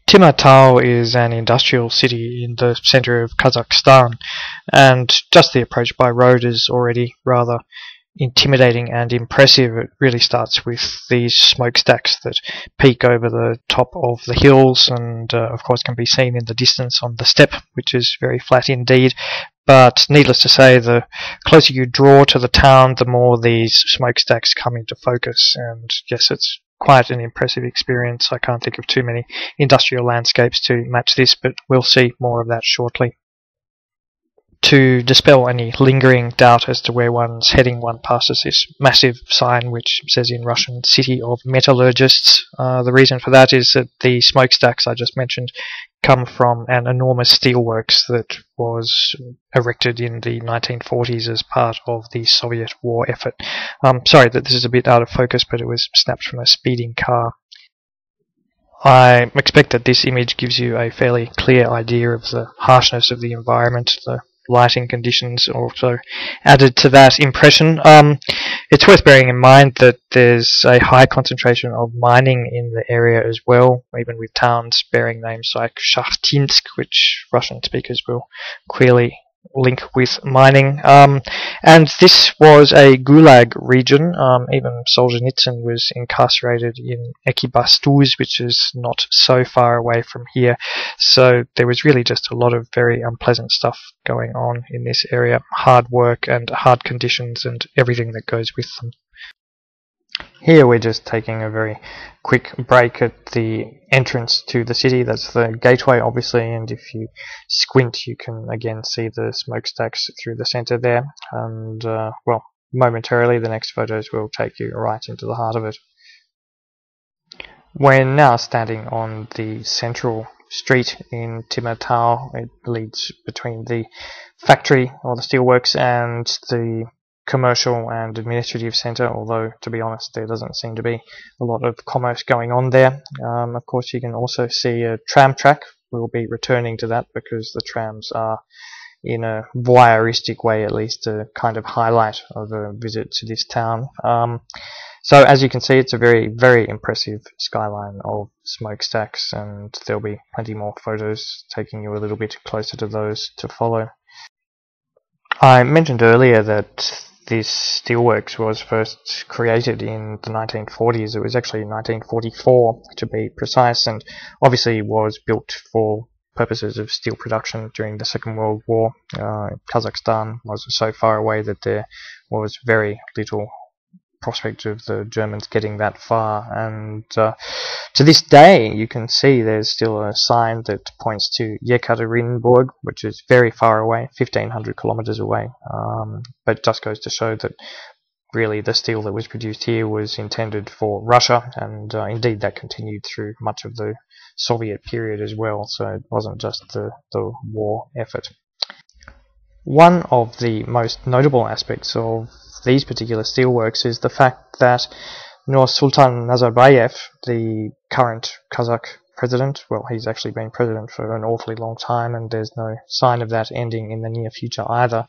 Temirtau is an industrial city in the center of Kazakhstan, and just the approach by road is already rather intimidating and impressive. It really starts with these smokestacks that peak over the top of the hills and of course can be seen in the distance on the steppe, which is very flat indeed. But needless to say, the closer you draw to the town, the more these smokestacks come into focus, and yes, it's quite an impressive experience. I can't think of too many industrial landscapes to match this, but we'll see more of that shortly. To dispel any lingering doubt as to where one's heading, one passes this massive sign which says in Russian, City of Metallurgists. The reason for that is that the smokestacks I just mentioned come from an enormous steelworks that was erected in the 1940s as part of the Soviet war effort. Sorry that this is a bit out of focus, but it was snapped from a speeding car. I expect that this image gives you a fairly clear idea of the harshness of the environment. The lighting conditions also added to that impression. It's worth bearing in mind that there's a high concentration of mining in the area as well, even with towns bearing names like Shakhtinsk, which Russian speakers will clearly link with mining. And this was a gulag region. Even Solzhenitsyn was incarcerated in Ekibastuz, which is not so far away from here. So there was really just a lot of very unpleasant stuff going on in this area. Hard work and hard conditions and everything that goes with them. Here we're just taking a very quick break at the entrance to the city. That's the gateway, obviously, and if you squint you can again see the smokestacks through the centre there. And well, momentarily the next photos will take you right into the heart of it. We're now standing on the central street in Temirtau. It leads between the factory or the steelworks and the commercial and administrative centre, although to be honest there doesn't seem to be a lot of commerce going on there. Of course you can also see a tram track. We'll be returning to that because the trams are, in a voyeuristic way at least, a kind of highlight of a visit to this town. So as you can see, it's a very, very impressive skyline of smokestacks, and there'll be plenty more photos taking you a little bit closer to those to follow. I mentioned earlier that this steelworks was first created in the 1940s. It was actually 1944 to be precise, and obviously was built for purposes of steel production during the Second World War. Kazakhstan was so far away that there was very little prospect of the Germans getting that far, and to this day you can see there's still a sign that points to Yekaterinburg, which is very far away, 1500 kilometers away, but it just goes to show that really the steel that was produced here was intended for Russia, and indeed that continued through much of the Soviet period as well, so it wasn't just the war effort. One of the most notable aspects of these particular steelworks is the fact that Nursultan Nazarbayev, the current Kazakh president, well, he's actually been president for an awfully long time, and there's no sign of that ending in the near future either.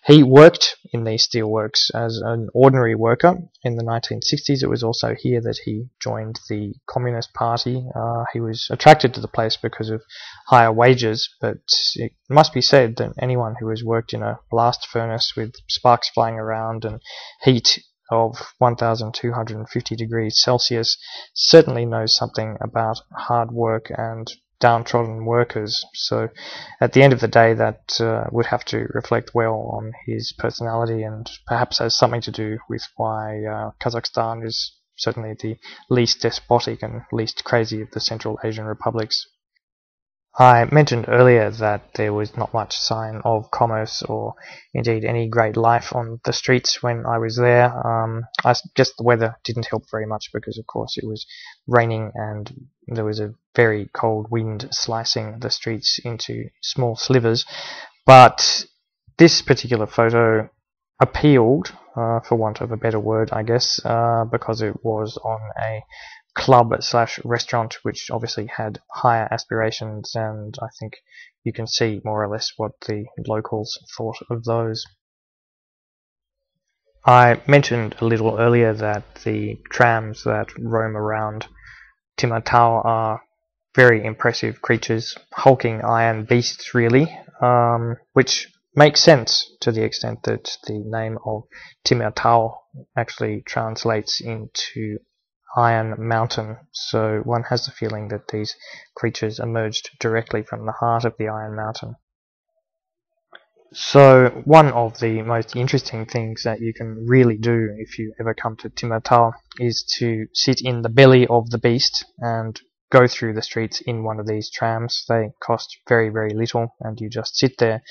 He worked in these steelworks as an ordinary worker in the 1960s. It was also here that he joined the Communist Party. He was attracted to the place because of higher wages, but it must be said that anyone who has worked in a blast furnace with sparks flying around and heat of 1250 degrees Celsius certainly knows something about hard work and downtrodden workers. So at the end of the day that would have to reflect well on his personality, and perhaps has something to do with why Kazakhstan is certainly the least despotic and least crazy of the Central Asian republics. I mentioned earlier that there was not much sign of commerce or indeed any great life on the streets when I was there. I guess the weather didn't help very much because of course it was raining and there was a very cold wind slicing the streets into small slivers. But this particular photo appealed, for want of a better word I guess, because it was on a club/restaurant which obviously had higher aspirations, and I think you can see more or less what the locals thought of those. I mentioned a little earlier that the trams that roam around Temirtau are very impressive creatures, hulking iron beasts really, which makes sense to the extent that the name of Temirtau actually translates into Iron Mountain, so one has the feeling that these creatures emerged directly from the heart of the Iron Mountain. So one of the most interesting things that you can really do if you ever come to Temirtau is to sit in the belly of the beast and go through the streets in one of these trams. They cost very, very little, and you just sit there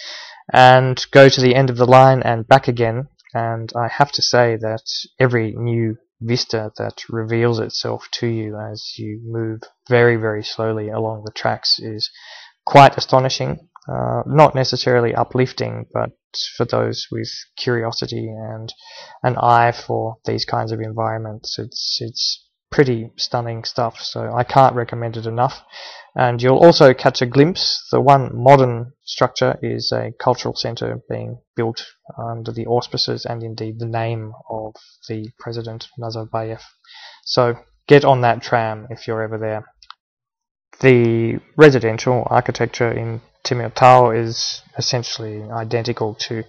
and go to the end of the line and back again. And I have to say that every new vista that reveals itself to you as you move very, very slowly along the tracks is quite astonishing. Not necessarily uplifting, but for those with curiosity and an eye for these kinds of environments, it's pretty stunning stuff, so I can't recommend it enough. And you'll also catch a glimpse. The one modern structure is a cultural centre being built under the auspices and indeed the name of the President Nazarbayev. So get on that tram if you're ever there. The residential architecture in Temirtau is essentially identical to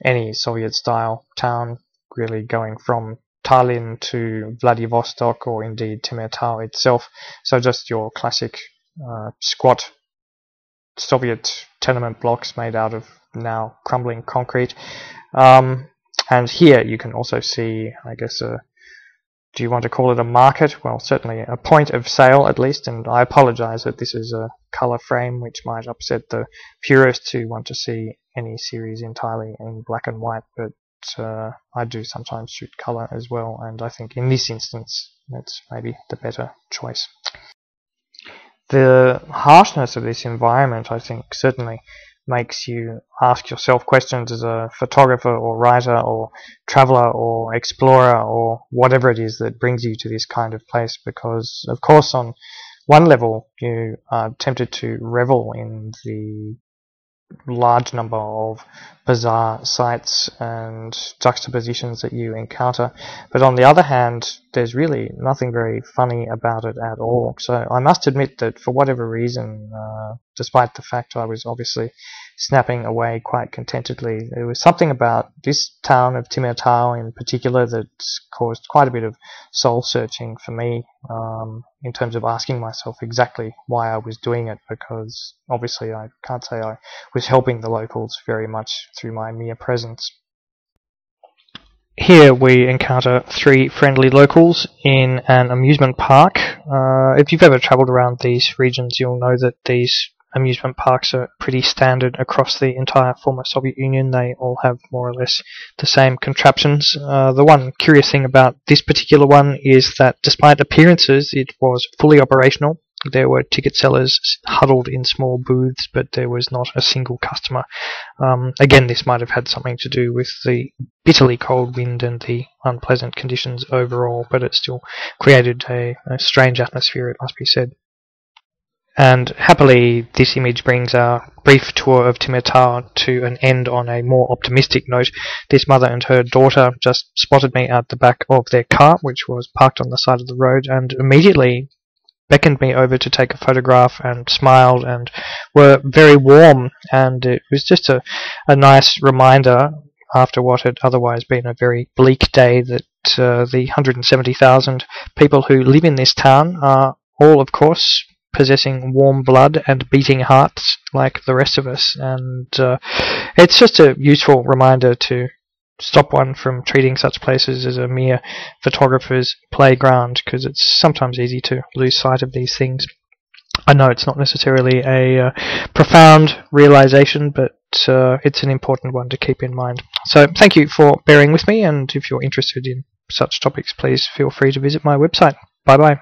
any Soviet-style town, really going from Tallinn to Vladivostok or indeed Temirtau itself. So just your classic squat Soviet tenement blocks made out of now crumbling concrete. And here you can also see, I guess, do you want to call it a market? Well, certainly a point of sale at least, and I apologize that this is a color frame which might upset the purists who want to see any series entirely in black and white, but I do sometimes shoot color as well, and I think in this instance that's maybe the better choice. The harshness of this environment, I think, certainly makes you ask yourself questions as a photographer or writer or traveller or explorer or whatever it is that brings you to this kind of place, because of course on one level you are tempted to revel in the large number of bizarre sights and juxtapositions that you encounter, but on the other hand there's really nothing very funny about it at all. So I must admit that for whatever reason, despite the fact I was obviously snapping away quite contentedly, there was something about this town of Temirtau in particular that caused quite a bit of soul searching for me, in terms of asking myself exactly why I was doing it, because obviously I can't say I was helping the locals very much through my mere presence. Here we encounter three friendly locals in an amusement park. If you've ever travelled around these regions, you'll know that these amusement parks are pretty standard across the entire former Soviet Union. They all have more or less the same contraptions. The one curious thing about this particular one is that despite appearances it was fully operational. There were ticket sellers huddled in small booths, but there was not a single customer. Again, this might have had something to do with the bitterly cold wind and the unpleasant conditions overall, but it still created a strange atmosphere, it must be said. And happily, this image brings our brief tour of Temirtau to an end on a more optimistic note. This mother and her daughter just spotted me at the back of their car, which was parked on the side of the road, and immediately beckoned me over to take a photograph and smiled and were very warm. And it was just a nice reminder, after what had otherwise been a very bleak day, that the 170,000 people who live in this town are all, of course, possessing warm blood and beating hearts like the rest of us, and it's just a useful reminder to stop one from treating such places as a mere photographer's playground, because it's sometimes easy to lose sight of these things. I know it's not necessarily a profound realization, but it's an important one to keep in mind. So thank you for bearing with me, and if you're interested in such topics, please feel free to visit my website. Bye bye.